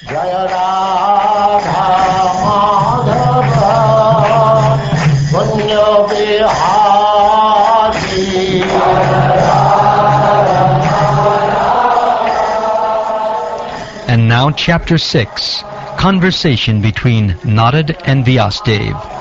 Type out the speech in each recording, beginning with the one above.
Jaya Radha Madhava Punya Bihari. And now Chapter 6, Conversation between Narad and Vyasadeva.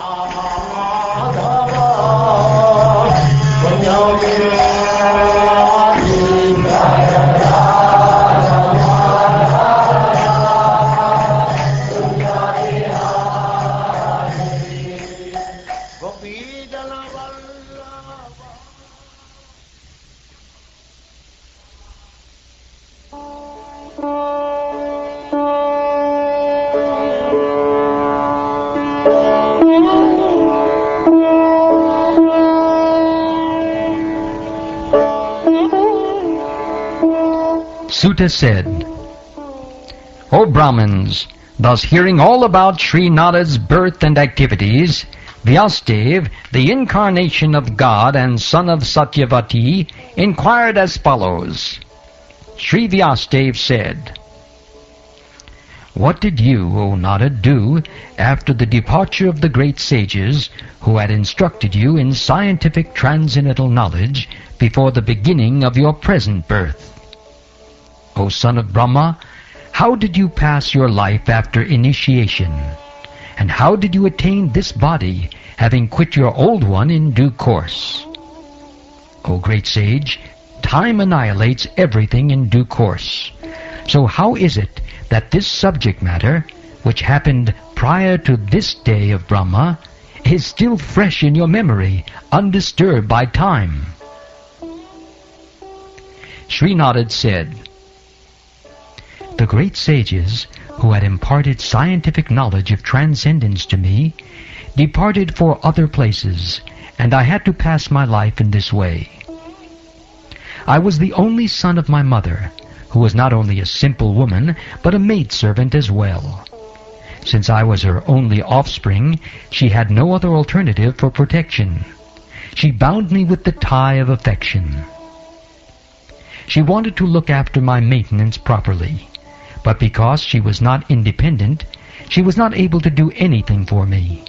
Suta said, O Brahmins, thus hearing all about Sri Narad's birth and activities, Vyasadeva, the incarnation of God and son of Satyavati, inquired as follows. Sri Vyasadeva said, What did you, O Narad, do after the departure of the great sages who had instructed you in scientific transcendental knowledge before the beginning of your present birth? O son of Brahma, how did you pass your life after initiation? And how did you attain this body, having quit your old one in due course? O great sage, time annihilates everything in due course. So how is it that this subject matter, which happened prior to this day of Brahma, is still fresh in your memory, undisturbed by time? Sri Narad said, The great sages, who had imparted scientific knowledge of transcendence to me, departed for other places, and I had to pass my life in this way. I was the only son of my mother, who was not only a simple woman, but a maidservant as well. Since I was her only offspring, she had no other alternative for protection. She bound me with the tie of affection. She wanted to look after my maintenance properly, but because she was not independent, she was not able to do anything for me.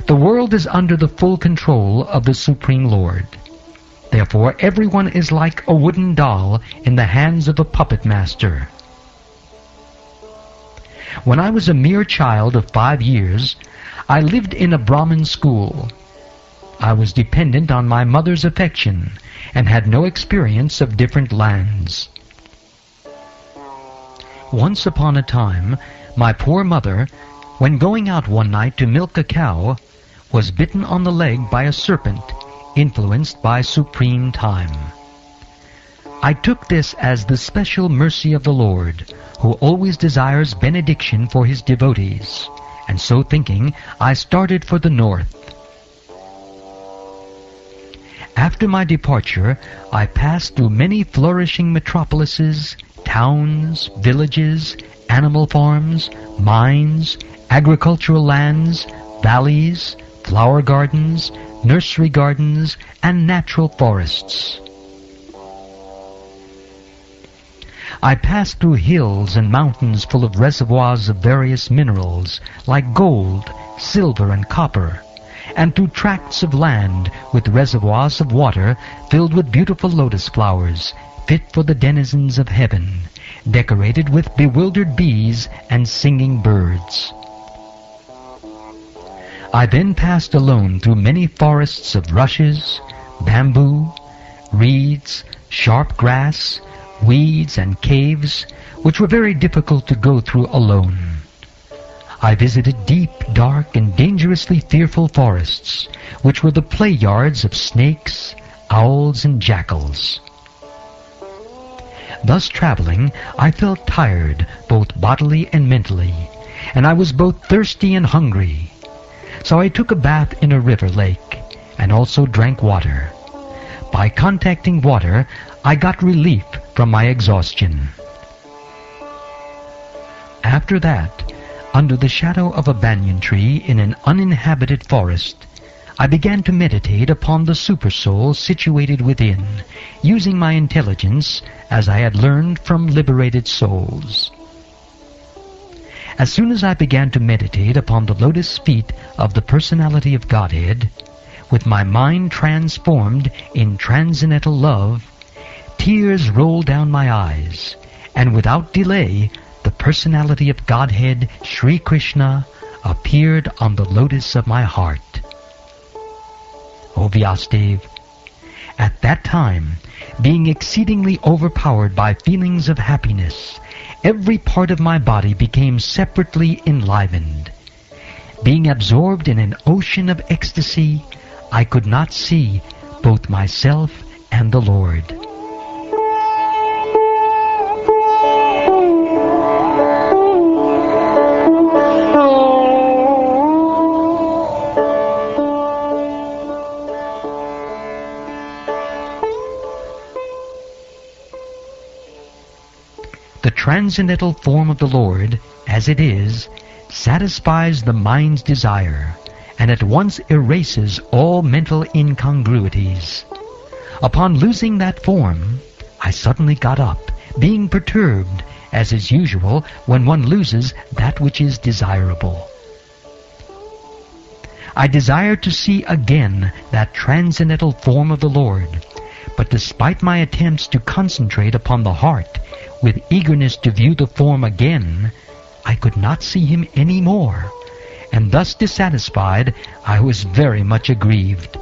The world is under the full control of the Supreme Lord. Therefore, everyone is like a wooden doll in the hands of a puppet master. When I was a mere child of 5 years, I lived in a Brahmin school. I was dependent on my mother's affection and had no experience of different lands. Once upon a time, my poor mother, when going out one night to milk a cow, was bitten on the leg by a serpent, influenced by supreme time. I took this as the special mercy of the Lord, who always desires benediction for his devotees, and so thinking, I started for the north. After my departure, I passed through many flourishing metropolises, towns, villages, animal farms, mines, agricultural lands, valleys, flower gardens, nursery gardens, and natural forests. I passed through hills and mountains full of reservoirs of various minerals, like gold, silver, and copper, and through tracts of land with reservoirs of water filled with beautiful lotus flowers, fit for the denizens of heaven, decorated with bewildered bees and singing birds. I then passed alone through many forests of rushes, bamboo, reeds, sharp grass, weeds, and caves, which were very difficult to go through alone. I visited deep, dark, and dangerously fearful forests, which were the play yards of snakes, owls, and jackals. Thus traveling, I felt tired, both bodily and mentally, and I was both thirsty and hungry. So I took a bath in a river lake, and also drank water. By contacting water, I got relief from my exhaustion. After that, under the shadow of a banyan tree in an uninhabited forest, I began to meditate upon the Supersoul situated within, using my intelligence as I had learned from liberated souls. As soon as I began to meditate upon the lotus feet of the personality of Godhead, with my mind transformed in transcendental love, tears rolled down my eyes, and without delay, the personality of Godhead, Sri Krishna, appeared on the lotus of my heart. O Vyasadeva, at that time, being exceedingly overpowered by feelings of happiness, every part of my body became separately enlivened. Being absorbed in an ocean of ecstasy, I could not see both myself and the Lord. The transcendental form of the Lord, as it is, satisfies the mind's desire, and at once erases all mental incongruities. Upon losing that form, I suddenly got up, being perturbed, as is usual when one loses that which is desirable. I desired to see again that transcendental form of the Lord, but despite my attempts to concentrate upon the heart, with eagerness to view the form again, I could not see him any more, and thus dissatisfied, I was very much aggrieved.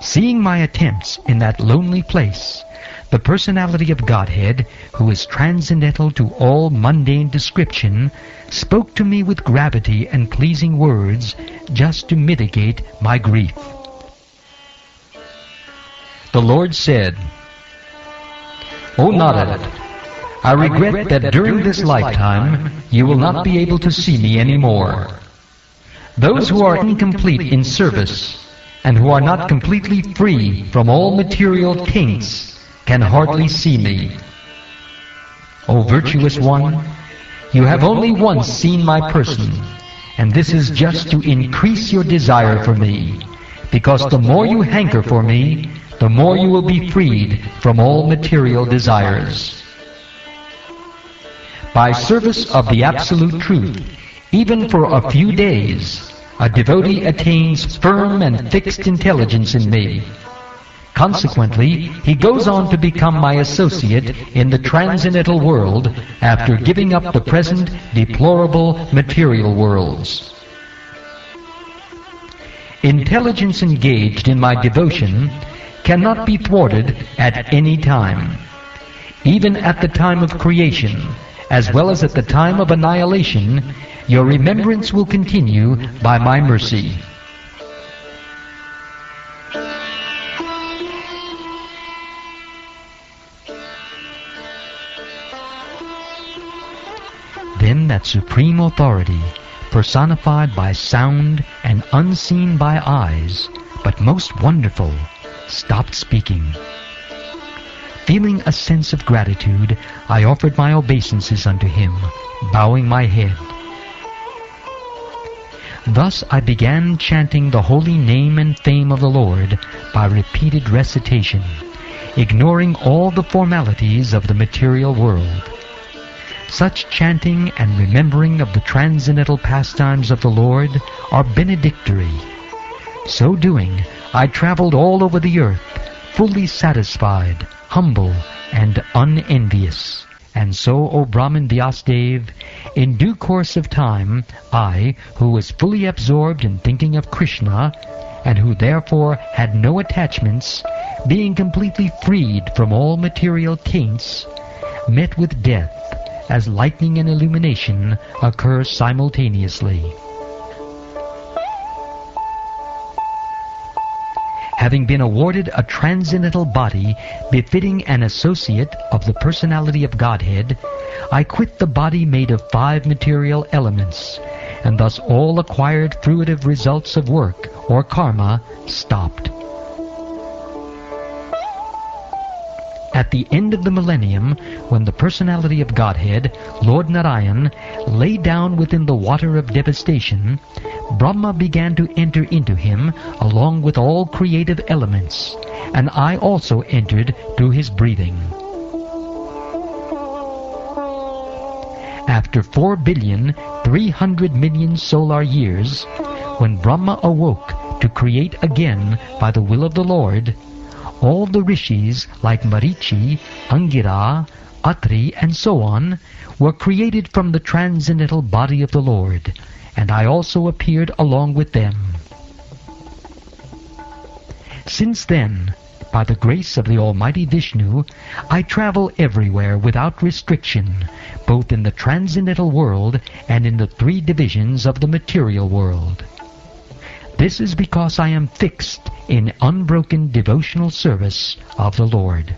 Seeing my attempts in that lonely place, the personality of Godhead, who is transcendental to all mundane description, spoke to me with gravity and pleasing words, just to mitigate my grief. The Lord said, "O Narada, I regret that during this lifetime you will not be able to see me any more. Those who are incomplete in service and who are not completely free from all material taints can hardly see me. O virtuous one, you have only once seen my person, and this is just to increase your desire for me, because the more you hanker for me, the more you will be freed from all material desires. By service of the Absolute Truth, even for a few days, a devotee attains firm and fixed intelligence in me. Consequently, he goes on to become my associate in the transcendental world after giving up the present deplorable material worlds. Intelligence engaged in my devotion cannot be thwarted at any time. Even at the time of creation, as well as at the time of annihilation, your remembrance will continue by my mercy." Then that supreme authority, personified by sound and unseen by eyes, but most wonderful, stopped speaking. Feeling a sense of gratitude, I offered my obeisances unto him, bowing my head. Thus I began chanting the holy name and fame of the Lord by repeated recitation, ignoring all the formalities of the material world. Such chanting and remembering of the transcendental pastimes of the Lord are benedictory. So doing, I traveled all over the earth, fully satisfied, humble, and unenvious. And so, O Brahman Vyasadeva, in due course of time, I, who was fully absorbed in thinking of Krishna, and who therefore had no attachments, being completely freed from all material taints, met with death, as lightning and illumination occur simultaneously. Having been awarded a transcendental body befitting an associate of the personality of Godhead, I quit the body made of 5 material elements, and thus all acquired fruitive results of work, or karma, stopped. At the end of the millennium, when the personality of Godhead, Lord Narayan, lay down within the water of devastation, Brahma began to enter into him along with all creative elements, and I also entered through his breathing. after 4,300,000,000 solar years, when Brahma awoke to create again by the will of the Lord, all the rishis like Marichi, Angira, Atri, and so on were created from the transcendental body of the Lord, and I also appeared along with them. Since then, by the grace of the Almighty Vishnu, I travel everywhere without restriction, both in the transcendental world and in the three divisions of the material world. This is because I am fixed in unbroken devotional service of the Lord.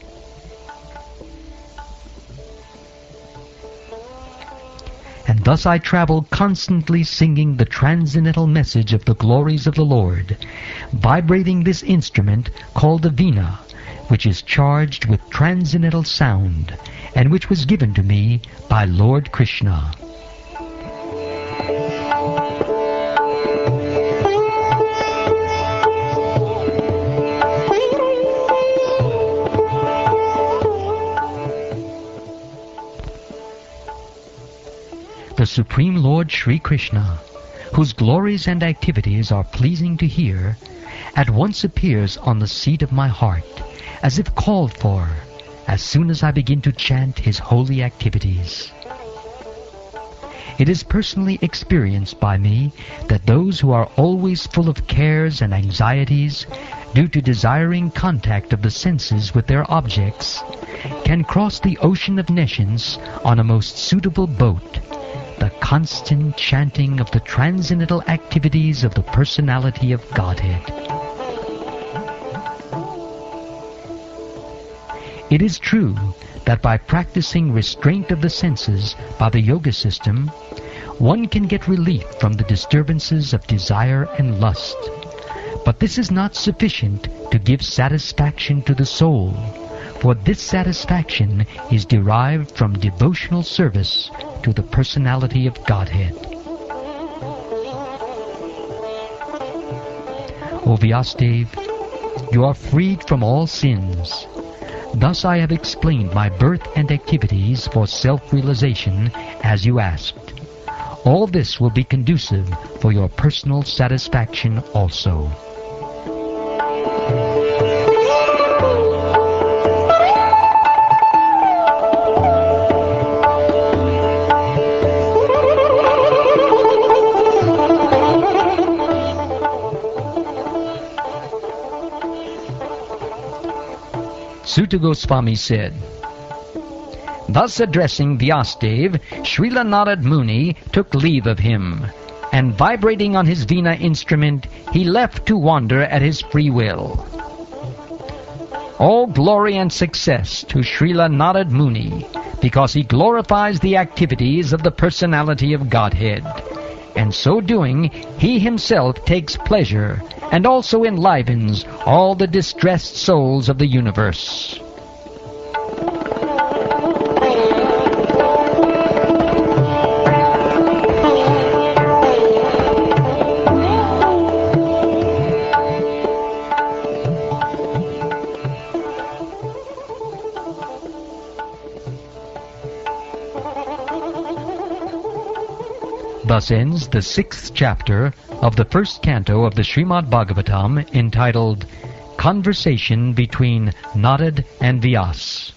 And thus I travel constantly singing the transcendental message of the glories of the Lord, vibrating this instrument called the Veena, which is charged with transcendental sound, and which was given to me by Lord Krishna. The Supreme Lord Sri Krishna, whose glories and activities are pleasing to hear, at once appears on the seat of my heart, as if called for, as soon as I begin to chant his holy activities. It is personally experienced by me that those who are always full of cares and anxieties, due to desiring contact of the senses with their objects, can cross the ocean of nescience on a most suitable boat, the constant chanting of the transcendental activities of the personality of Godhead. It is true that by practicing restraint of the senses by the yoga system, one can get relief from the disturbances of desire and lust. But this is not sufficient to give satisfaction to the soul, for this satisfaction is derived from devotional service to the personality of Godhead. O Vyasadeva, you are freed from all sins. Thus I have explained my birth and activities for self-realization as you asked. All this will be conducive for your personal satisfaction also. Suta Goswami said, thus addressing Vyasadeva, Srila Narad Muni took leave of him, and vibrating on his Veena instrument, he left to wander at his free will. All glory and success to Srila Narad Muni, because he glorifies the activities of the personality of Godhead, and so doing, he himself takes pleasure and also enlivens all the distressed souls of the universe. Thus ends the 6th chapter of the 1st canto of the Srimad Bhagavatam, entitled Conversation between Narad and Vyas.